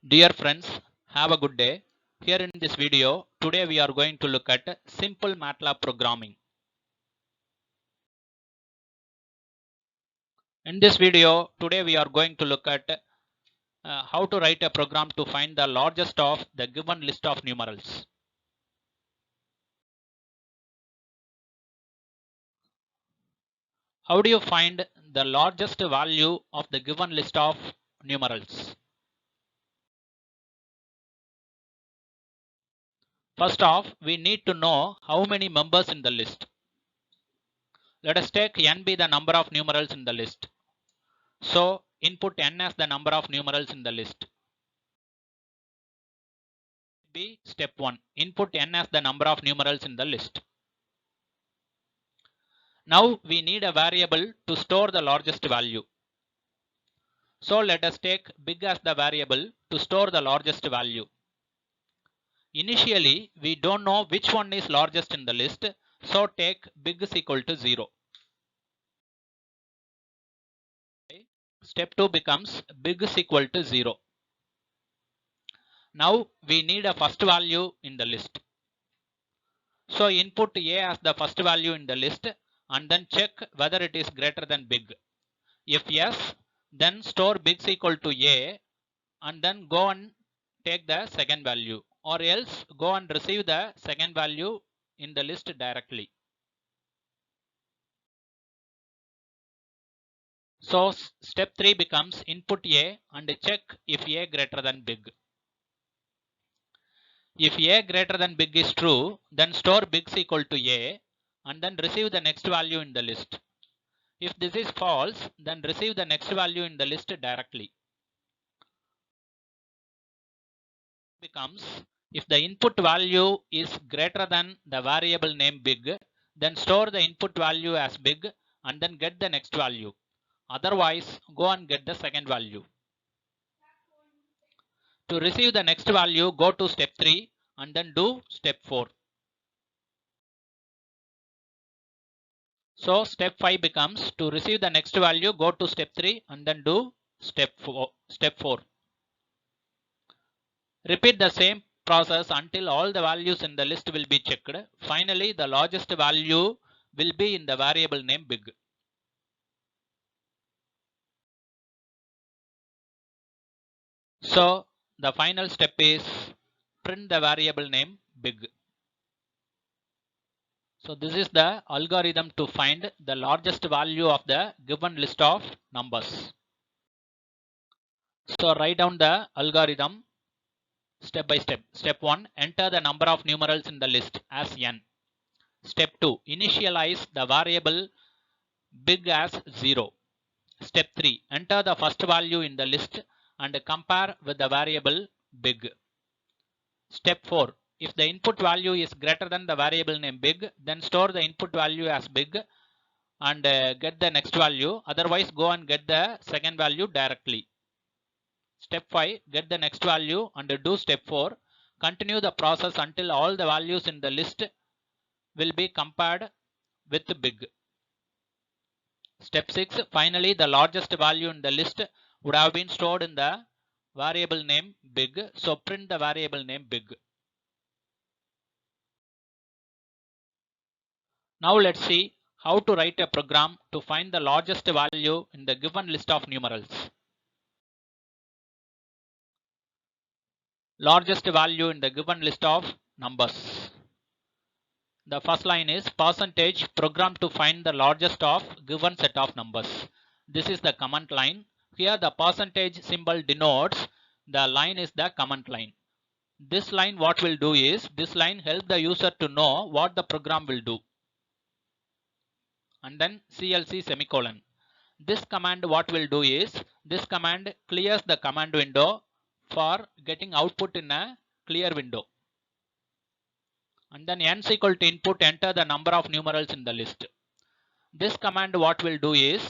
Dear friends, have a good day. Here in this video, today we are going to look at simple MATLAB programming. In this video, today we are going to look at how to write a program to find the largest of the given list of numerals. How do you find the largest value of the given list of numerals? First off, we need to know how many members in the list. Let us take n be the number of numerals in the list. So input n as the number of numerals in the list. Be step 1. Input n as the number of numerals in the list. Now we need a variable to store the largest value. So let us take big as the variable to store the largest value. Initially, we don't know which one is largest in the list, so take big is equal to 0. Step 2 becomes big is equal to 0. Now we need a first value in the list. So input a as the first value in the list and then check whether it is greater than big. If yes, then store big is equal to a and then go and take the second value, or else go and receive the second value in the list directly. So step 3 becomes input a and check if a greater than big. If a greater than big is true, then store big is equal to a and then receive the next value in the list. If this is false, then receive the next value in the list directly. Becomes if the input value is greater than the variable name big, then store the input value as big and then get the next value. Otherwise, go and get the second value. To receive the next value, go to step 3 and then do step 4. So step 5 becomes to receive the next value, go to step 3 and then do step 4. Repeat the same process until all the values in the list will be checked. Finally, the largest value will be in the variable name big. So the final step is print the variable name big. So this is the algorithm to find the largest value of the given list of numbers. So write down the algorithm step by step. Step 1, enter the number of numerals in the list as n. Step 2, initialize the variable big as 0. Step 3, enter the first value in the list and compare with the variable big. Step 4, if the input value is greater than the variable name big, then store the input value as big and get the next value. Otherwise, go and get the second value directly. Step 5, get the next value and do step 4. Continue the process until all the values in the list will be compared with big. Step 6, finally the largest value in the list would have been stored in the variable name big. So print the variable name big. Now let's see how to write a program to find the largest value in the given list of numerals. Largest value in the given list of numbers. The first line is percentage program to find the largest of given set of numbers. This is the command line. Here the percentage symbol denotes the line is the command line. This line what will do is, this line help the user to know what the program will do. And then CLC semicolon. This command what will do is, this command clears the command window for getting output in a clear window. And then n is equal to input, enter the number of numerals in the list. This command what will do is,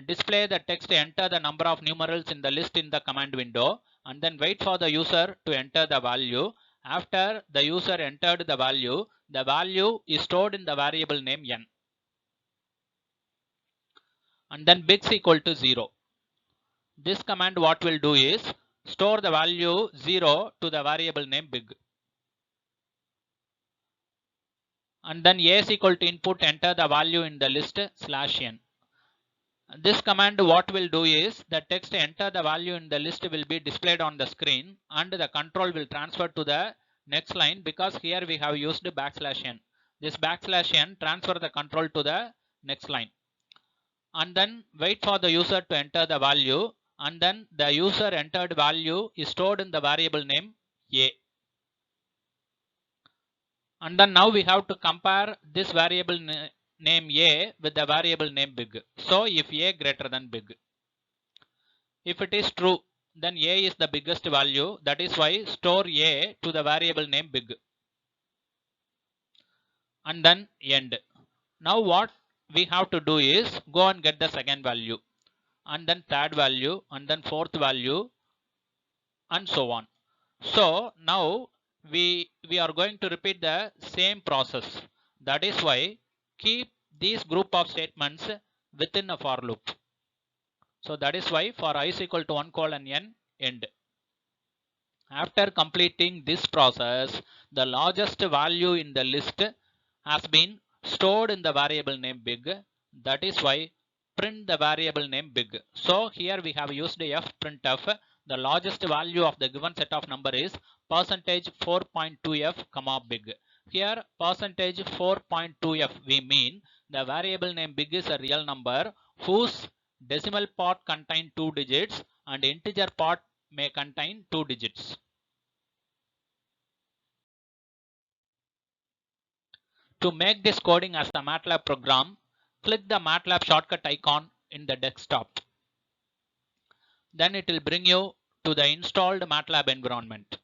display the text enter the number of numerals in the list in the command window and then wait for the user to enter the value. After the user entered the value is stored in the variable name n. And then big is equal to 0. This command what will do is, store the value 0 to the variable name big. And then a is equal to input, enter the value in the list /n. This command what will do is the text enter the value in the list will be displayed on the screen and the control will transfer to the next line because here we have used \n. This \n transfer the control to the next line. And then wait for the user to enter the value, and then the user entered value is stored in the variable name a. And then now we have to compare this variable name a with the variable name big. So if a greater than big, if it is true, then a is the biggest value. That is why store a to the variable name big. And then end. Now what we have to do is go and get the second value, and then third value, and then fourth value, and so on. So now we are going to repeat the same process. That is why keep these group of statements within a for loop. So that is why for I is equal to 1 colon n end. After completing this process, the largest value in the list has been stored in the variable name big. That is why print the variable name big. So here we have used f printf. The largest value of the given set of number is %4.2f comma big. Here %4.2f we mean the variable name big is a real number whose decimal part contain 2 digits and integer part may contain 2 digits. To make this coding as a MATLAB program, click the MATLAB shortcut icon in the desktop. Then it will bring you to the installed MATLAB environment.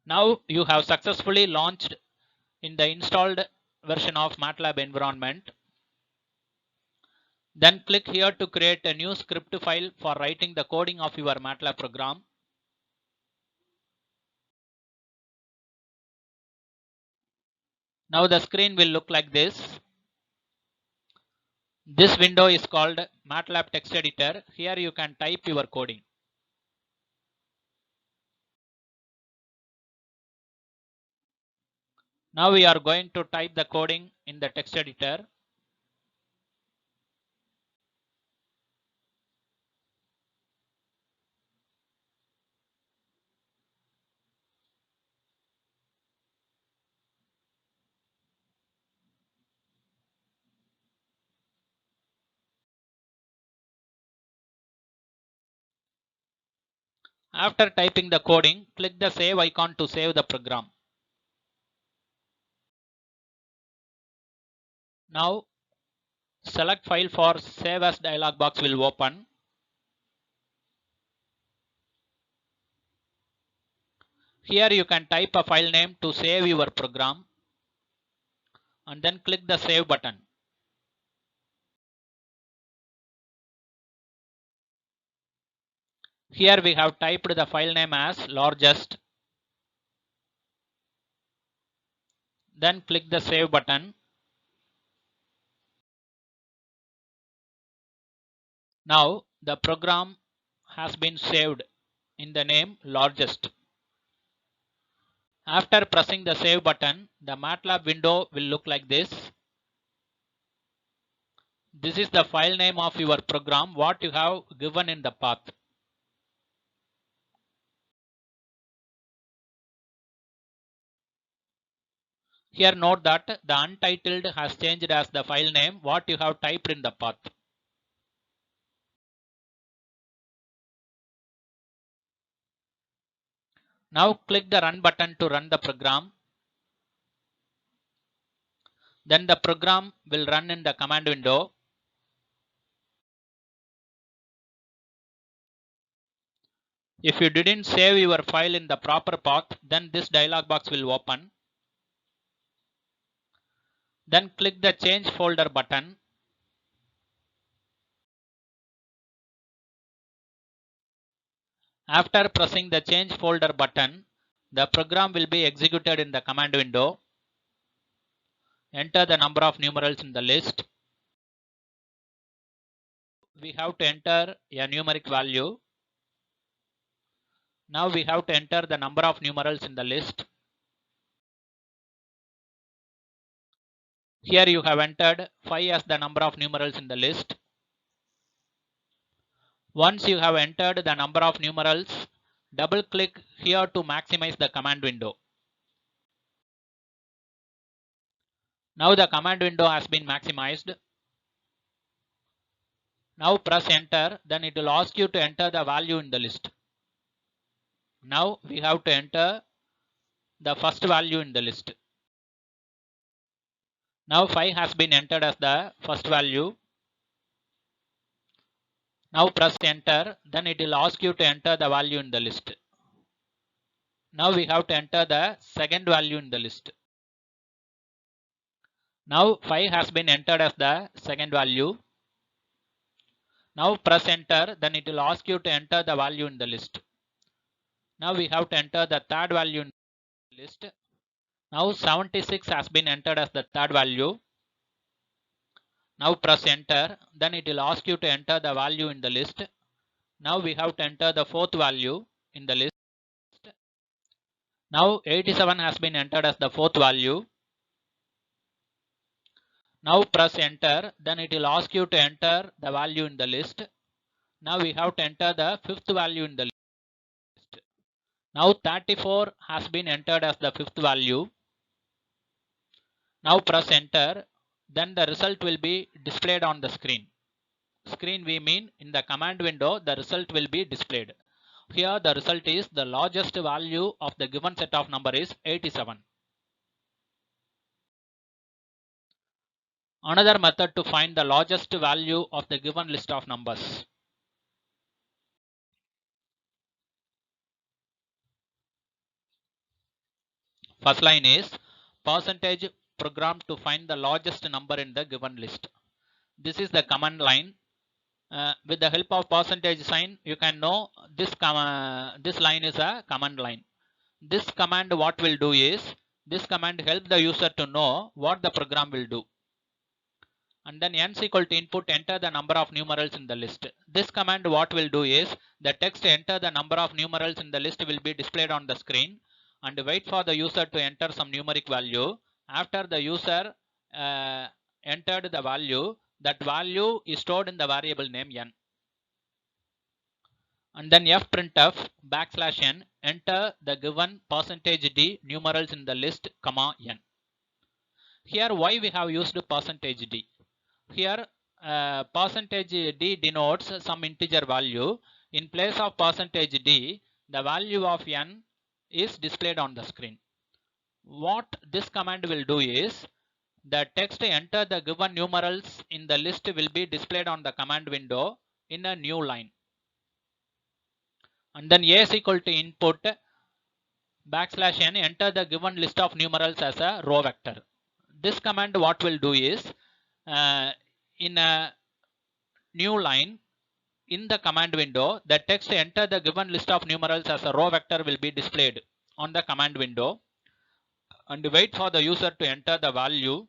Now you have successfully launched in the installed version of MATLAB environment. Then click here to create a new script file for writing the coding of your MATLAB program. Now the screen will look like this. This window is called MATLAB text editor. Here you can type your coding. Now we are going to type the coding in the text editor. After typing the coding, click the save icon to save the program. Now select file for save as dialog box will open. Here you can type a file name to save your program and then click the save button. Here we have typed the file name as largest. Then click the save button. Now the program has been saved in the name largest. After pressing the save button, the MATLAB window will look like this. This is the file name of your program, what you have given in the path. Here note that the untitled has changed as the file name, what you have typed in the path. Now click the run button to run the program. Then the program will run in the command window. If you didn't save your file in the proper path, then this dialog box will open. Then click the change folder button. After pressing the change folder button, the program will be executed in the command window. Enter the number of numerals in the list. we have to enter a numeric value. Now we have to enter the number of numerals in the list. Here you have entered 5 as the number of numerals in the list. Once you have entered the number of numerals, double click here to maximize the command window. Now the command window has been maximized. Now press enter, then it will ask you to enter the value in the list. Now we have to enter the first value in the list. Now 5 has been entered as the first value. Now press enter, then it will ask you to enter the value in the list. Now we have to enter the second value in the list. Now 5 has been entered as the second value. Now press enter, then it will ask you to enter the value in the list. Now we have to enter the third value in the list. Now 76 has been entered as the third value. Now press enter, then it will ask you to enter the value in the list. Now we have to enter the fourth value in the list. Now 87 has been entered as the fourth value. Now press enter, then it will ask you to enter the value in the list. Now we have to enter the fifth value in the list. Now 34 has been entered as the fifth value. Now press enter, then the result will be displayed on the screen. Screen we mean in the command window, the result will be displayed. Here the result is the largest value of the given set of number is 87. Another method to find the largest value of the given list of numbers. First line is percentage program to find the largest number in the given list. This is the command line. With the help of percentage sign, you can know this line is a command line. This command what will do is, this command help the user to know what the program will do. And then n is equal to input, enter the number of numerals in the list. This command what will do is, the text enter the number of numerals in the list will be displayed on the screen, and wait for the user to enter some numeric value. After the user entered the value, that value is stored in the variable name n. And then fprintf \n, enter the given %d numerals in the list, comma n. Here why we have used %d? Here %d denotes some integer value. In place of %d, the value of n is displayed on the screen. What this command will do is, the text enter the given numerals in the list will be displayed on the command window in a new line. And then a is equal to input \n, enter the given list of numerals as a row vector. This command what will do is, in a new line in the command window, the text enter the given list of numerals as a row vector will be displayed on the command window, and wait for the user to enter the value.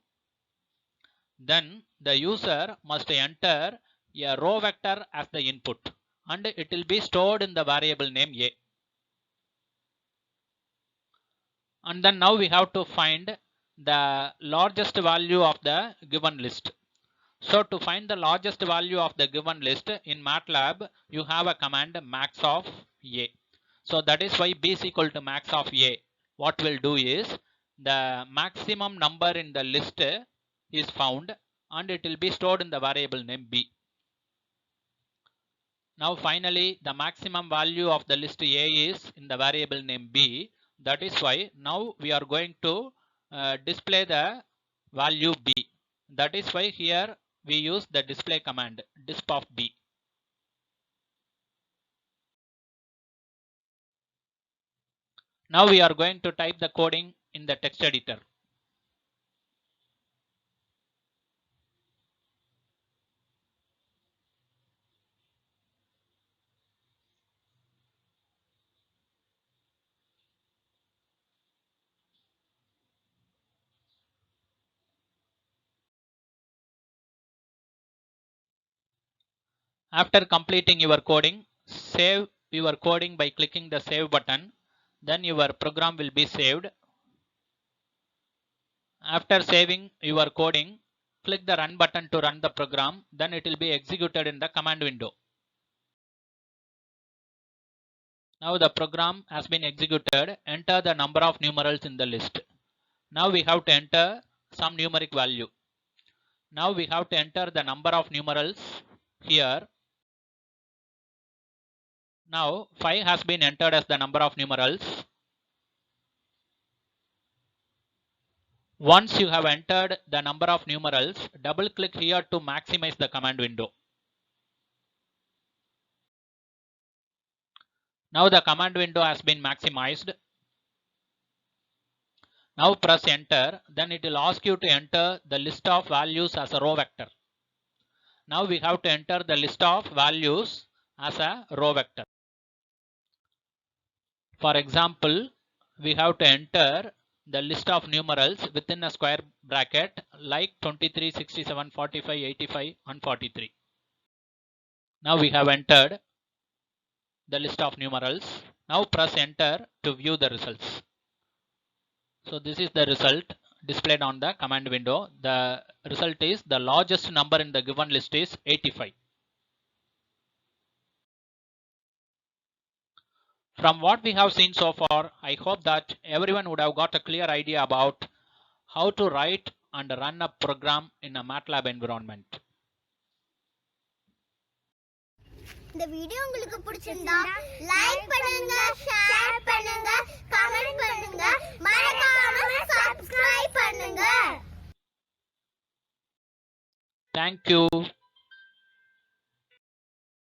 Then the user must enter a row vector as the input, and it will be stored in the variable name a. And then now we have to find the largest value of the given list. So to find the largest value of the given list in MATLAB, you have a command max of a. So that is why b is equal to max of a. What we'll do is, the maximum number in the list is found, and it will be stored in the variable name b. Now finally, the maximum value of the list a is in the variable name b. That is why now we are going to display the value b. That is why here we use the display command disp of b. Now we are going to type the coding in the text editor. After completing your coding, save your coding by clicking the save button. Then your program will be saved. After saving your coding, click the run button to run the program. Then it will be executed in the command window. Now the program has been executed. Enter the number of numerals in the list. Now we have to enter some numeric value. Now we have to enter the number of numerals here. Now 5 has been entered as the number of numerals. Once you have entered the number of numerals, double click here to maximize the command window. Now the command window has been maximized. Now press enter. Then it will ask you to enter the list of values as a row vector. Now we have to enter the list of values as a row vector. For example, we have to enter the list of numerals within a square bracket like 23, 67, 45, 85 and 43. Now we have entered the list of numerals. Now press enter to view the results. So this is the result displayed on the command window. The result is the largest number in the given list is 85. From what we have seen so far, I hope that everyone would have got a clear idea about how to write and run a program in a MATLAB environment. இந்த video உங்களுக்கு பிடிச்சிருந்தா like பண்ணுங்க, share பண்ணுங்க, comment பண்ணுங்க, மறக்காம Subscribe பண்ணுங்க. Thank you.